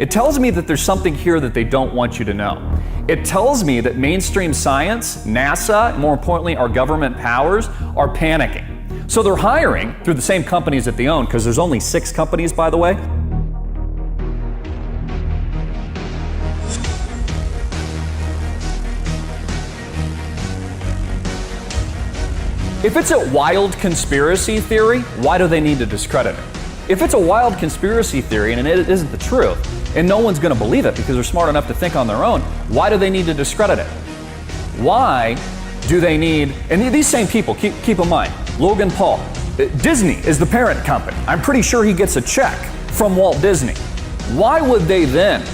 It tells me that there's something here that they don't want you to know. It tells me that mainstream science, NASA, and more importantly, our government powers are panicking. So they're hiring through the same companies that they own, because there's only 6 companies, by the way. If it's a wild conspiracy theory, why do they need to discredit it? If it's a wild conspiracy theory and it isn't the truth, and no one's going to believe it because they're smart enough to think on their own, why do they need to discredit it? Why do they need, and these same people, keep in mind, Logan Paul, Disney is the parent company. I'm pretty sure he gets a check from Walt Disney. Why would they then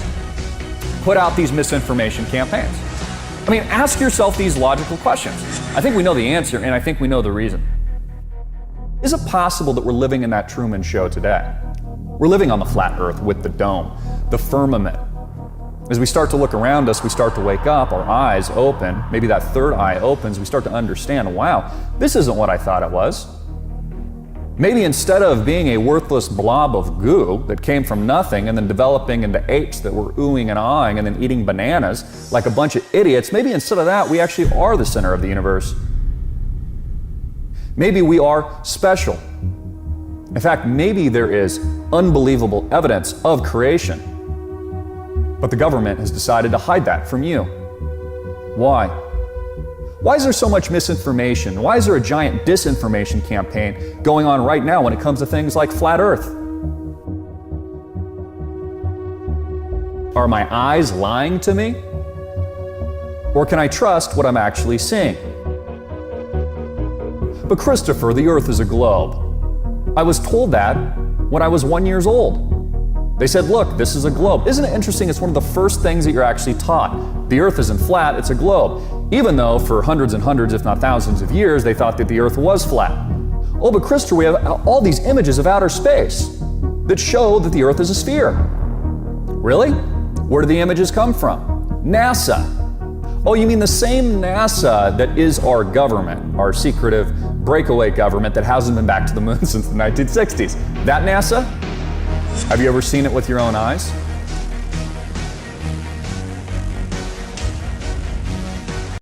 put out these misinformation campaigns? I mean, ask yourself these logical questions. I think we know the answer, and I think we know the reason. Is it possible that we're living in that Truman Show today? We're living on the flat earth with the dome, the firmament. As we start to look around us, we start to wake up, our eyes open, maybe that third eye opens, we start to understand, wow, this isn't what I thought it was. Maybe instead of being a worthless blob of goo that came from nothing and then developing into apes that were oohing and ahhing and then eating bananas like a bunch of idiots, maybe instead of that, we actually are the center of the universe. Maybe we are special. In fact, maybe there is unbelievable evidence of creation, but the government has decided to hide that from you. Why? Why is there so much misinformation? Why is there a giant disinformation campaign going on right now when it comes to things like flat Earth? Are my eyes lying to me? Or can I trust what I'm actually seeing? But Christopher, the Earth is a globe. I was told that when I was 1 year old. They said, look, this is a globe. Isn't it interesting? It's one of the first things that you're actually taught. The Earth isn't flat, it's a globe. Even though for hundreds and hundreds, if not thousands of years, they thought that the Earth was flat. Oh, but Christopher, we have all these images of outer space that show that the Earth is a sphere. Really? Where do the images come from? NASA. Oh, you mean the same NASA that is our government, our secretive breakaway government that hasn't been back to the moon since the 1960s. That NASA? Have you ever seen it with your own eyes?